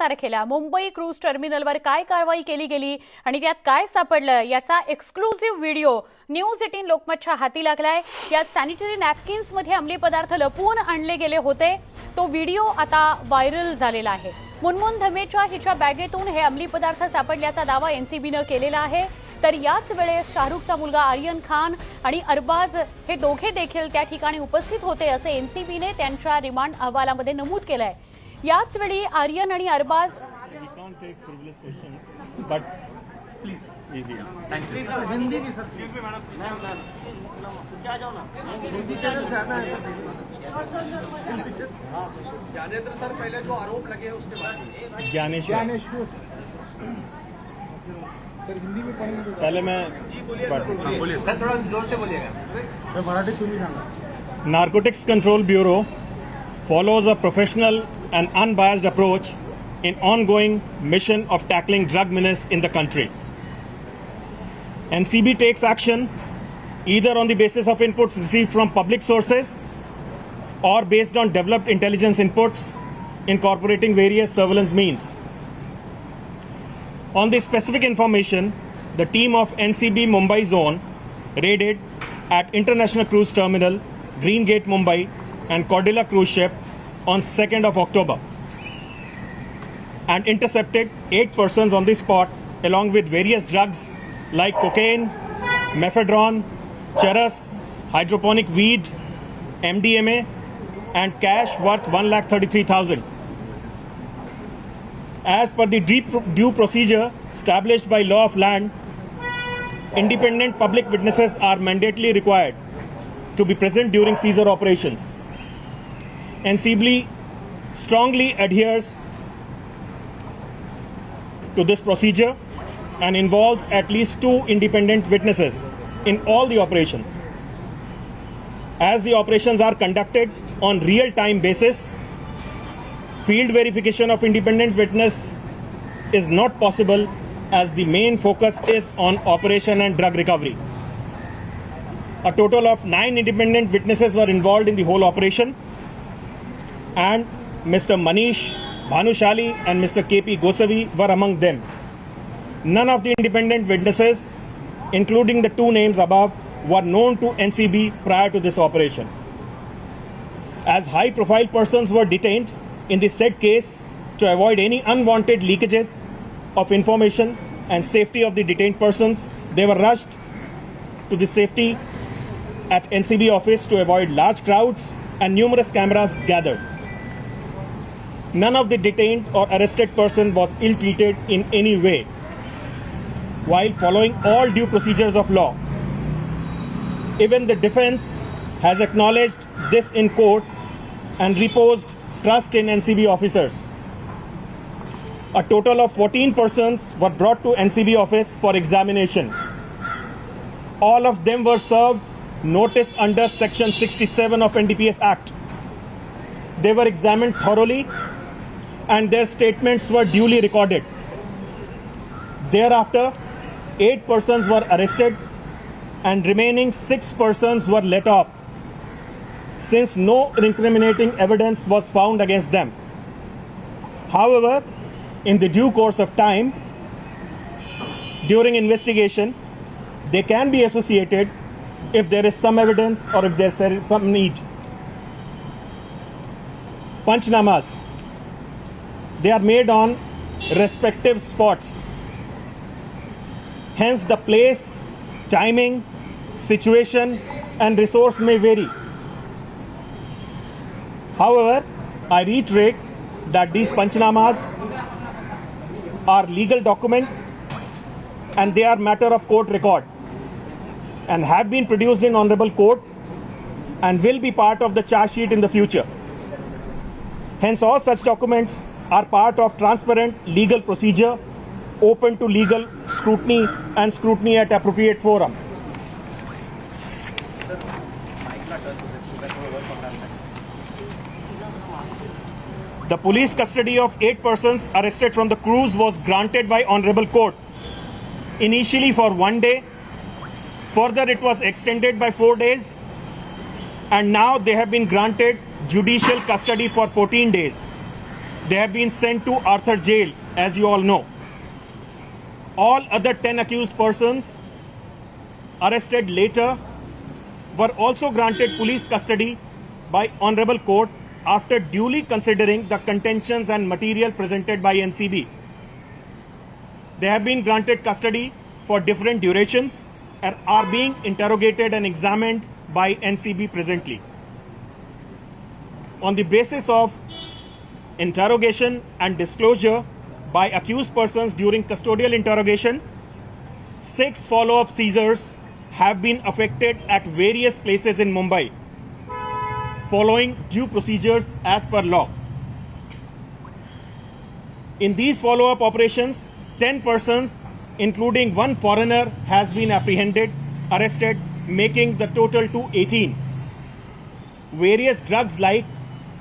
तारखेला मुंबई क्रूज टर्मिनलवर काय कारवाई केली गेली आणि त्यात काय सापडलं याचा एक्सक्लुझिव्ह व्हिडिओ न्यूज 18 लोकमतच्या हाती लागलाय। यात सॅनिटरी नॅपकिन्स मध्ये अंमली पदार्थ लपवून आणले गेले होते। तो व्हिडिओ आता व्हायरल झालेला आहे। मुनमुन धमेच्या हिच्या बॅगेतून हे अंमली पदार्थ सापडल्याचा दावा एनसीबीने केलेला आहे। तर याच वेळेस शाहरुखचा मुलगा आर्यन खान आणि अरबाज हे दोघे देखील त्या ठिकाणी उपस्थित होते असे एनसीबीने त्यांच्या रिमांड अहवालामध्ये नमूद केलंय। याच वेळी आर्यन आणि अरबाज हिंदी की सर क्या जाओ ना हिंदी चैनल से आना है ज्ञानेंद्र सर पहले जो आरोप लगे उसके बाद ज्ञानेश्वर सर हिंदी में पढ़ेंगे पहले मैं बोलिए सर थोड़ा जोर से बोलिएगा मैं मराठी सुनी सांगा। Narcotics control bureau follows a professional and unbiased approach in ongoing mission of tackling drug menace in the country. NCB takes action either on the basis of inputs received from public sources or based on developed intelligence inputs incorporating various surveillance means. On the specific information, the team of NCB Mumbai Zone raided at International Cruise Terminal, Green Gate, Mumbai and Cordilla cruise ship on 2nd of October and intercepted 8 persons on the spot along with various drugs like cocaine, mephedron, charas, hydroponic weed, MDMA and cash worth 1,33,000. As per the due procedure established by law of land, independent public witnesses are mandatorily required to be present during seizure operations. NCB strongly adheres to this procedure and involves at least 2 independent witnesses in all the operations. As the operations are conducted on real-time basis, field verification of independent witness is not possible as the main focus is on operation and drug recovery. A total of 9 independent witnesses were involved in the whole operation, and Mr. Manish Bhanushali and Mr. KP Gosavi were among them. None of the independent witnesses, including the 2 names above, were known to NCB prior to this operation. As high-profile persons were detained in the said case to avoid any unwanted leakages of information and safety of the detained persons, they were rushed to the safety at NCB office to avoid large crowds and numerous cameras gathered. None of the detained or arrested person was ill-treated in any way, while following all due procedures of law. Even the defense has acknowledged this in court and reposed trust in NCB officers. A total of 14 persons were brought to NCB office for examination. All of them were served notice under Section 67 of NDPS Act. They were examined thoroughly and their statements were duly recorded. Thereafter, 8 persons were arrested and remaining 6 persons were let off since no incriminating evidence was found against them. However, in the due course of time, during investigation, they can be associated if there is some evidence or if there is some need. Panchnamas, they are made on respective spots. Hence the place, timing, situation and resource may vary. However, I reiterate that these Panchnamas are legal document and they are matter of court record and have been produced in honorable court and will be part of the charge sheet in the future. Hence, all such documents are part of transparent legal procedure, open to legal scrutiny and scrutiny at appropriate forum. The police custody of 8 persons arrested from the cruise was granted by honorable court, initially for 1 day. Further, it was extended by 4 days, and now they have been granted judicial custody for 14 days. They have been sent to Arthur Jail, as you all know. All other 10 accused persons arrested later were also granted police custody by Honorable Court after duly considering the contentions and material presented by NCB. They have been granted custody for different durations and are being interrogated and examined by NCB presently. On the basis of interrogation and disclosure by accused persons during custodial interrogation, 6 follow-up seizures have been effected at various places in Mumbai, following due procedures as per law. In these follow-up operations, 10 persons, including 1 foreigner, has been arrested, making the total to 18. Various drugs like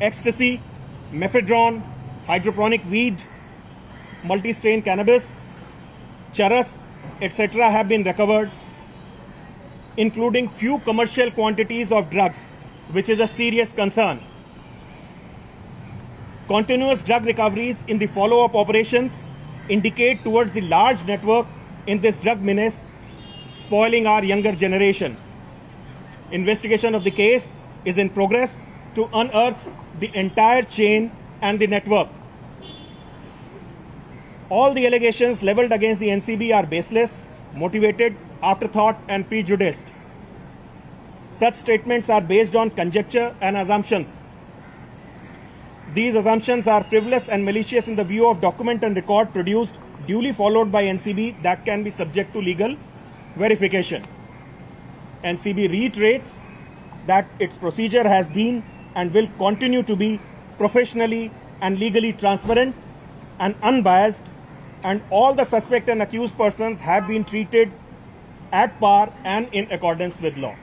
ecstasy, mephedrone, hydroponic weed, multi-strain cannabis, charas, etc. have been recovered, including few commercial quantities of drugs, which is a serious concern. Continuous drug recoveries in the follow-up operations indicate towards the large network in this drug menace, spoiling our younger generation. Investigation of the case is in progress to unearth the entire chain and the network. All the allegations leveled against the NCB are baseless, motivated, afterthought, and prejudiced. Such statements are based on conjecture and assumptions. These assumptions are frivolous and malicious in the view of document and record produced, duly followed by NCB, that can be subject to legal verification. NCB reiterates that its procedure has been and will continue to be professionally and legally transparent and unbiased, and all the suspect and accused persons have been treated at par and in accordance with law.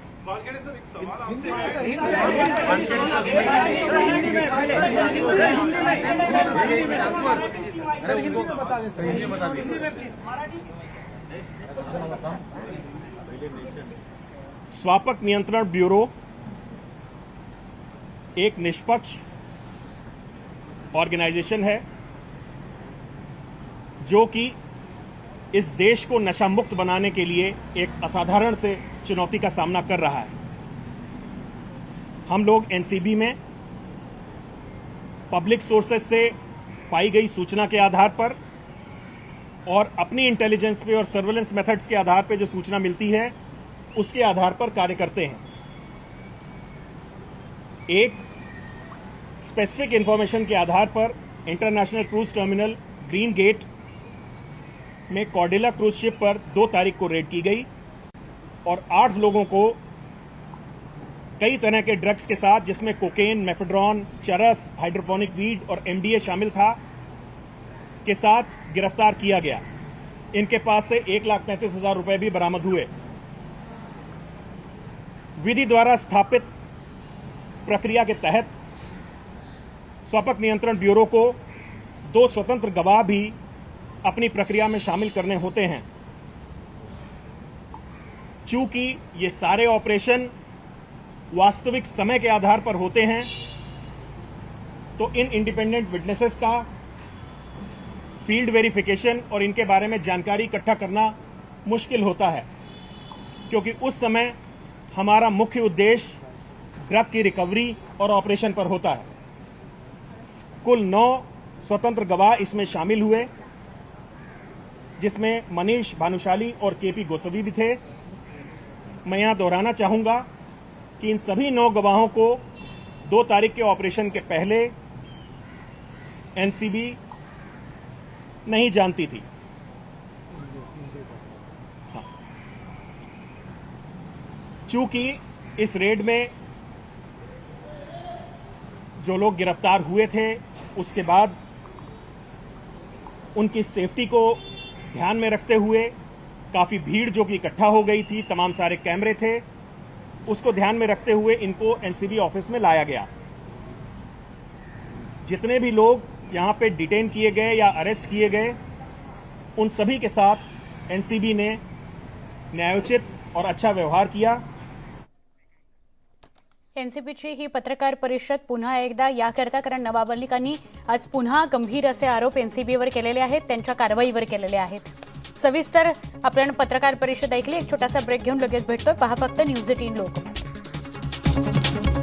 स्वापक नियंत्रण bureau एक निष्पक्ष organisation है जो कि इस देश को नशा मुक्त बनाने के लिए एक असाधारण से चुनौती का सामना कर रहा है। हम लोग एनसीबी में पब्लिक सोर्सेज से पाई गई सूचना के आधार पर और अपनी इंटेलिजेंस पे और सर्वेलेंस मेथड्स के आधार पे जो सूचना मिलती है उसके आधार पर कार्य करते हैं। एक स्पेसिफिक इंफॉर्मेशन के आधार पर international cruise terminal green gate में कॉर्डेला क्रूज शिप पर 2 तारीख को रेड की गई और 8 लोगों को कई तरह के ड्रग्स के साथ, जिसमें कोकेन, मेफेड्रॉन, चरस, हाइड्रोपोनिक वीड और एमडीए शामिल था, के साथ गिरफ्तार किया गया। इनके पास से 1,33,000 रुपए भी बरामद हुए। विधि द्वारा स्थापित प्रक्रिया के तहत स्वापक नियंत्रण ब्यूरो को 2 स्वतंत्र गवाह भी अपनी प्रक्रिया में शामिल करने होते हैं। चूंकि ये सारे ऑपरेशन वास्तविक समय के आधार पर होते हैं, तो इन इंडिपेंडेंट विटनेसेस का फील्ड वेरिफिकेशन और इनके बारे में जानकारी इकट्ठा करना मुश्किल होता है, क्योंकि उस समय हमारा मुख्य उद्देश्य ड्रग की रिकवरी और ऑपरेशन पर होता है। कुल 9 स्वतंत्र गवाह इसमें शामिल हुए, जिसमें मनीष भानुशाली और केपी गोस्वामी भी थे। मैं यहां दोहराना चाहूंगा कि इन सभी 9 गवाहों को 2 तारीख के ऑपरेशन के पहले एनसीबी नहीं जानती थी। हाँ। चूंकि इस रेड में जो लोग गिरफ्तार हुए थे, उसके बाद उनकी सेफ्टी को ध्यान में रखते हुए काफ़ी भीड़ जो कि इकट्ठा हो गई थी, तमाम सारे कैमरे थे, उसको ध्यान में रखते हुए इनको एनसीबी ऑफिस में लाया गया। जितने भी लोग यहाँ पे डिटेन किए गए या अरेस्ट किए गए, उन सभी के साथ एनसीबी ने न्यायोचित और अच्छा व्यवहार किया। एनसीबीची ही पत्रकार परिषद पुन्हा एकदा याकरता कारण नवाब मलिकांनी आज पुन्हा गंभीर असे आरोप एनसीबीवर केलेले आहेत, त्यांच्या कारवाईवर केलेले आहेत. सविस्तर आपण पत्रकार परिषद ऐकली. एक छोटासा ब्रेक घेऊन लगेच भेटतोय. पहा फक्त न्यूज 18 लोकमत.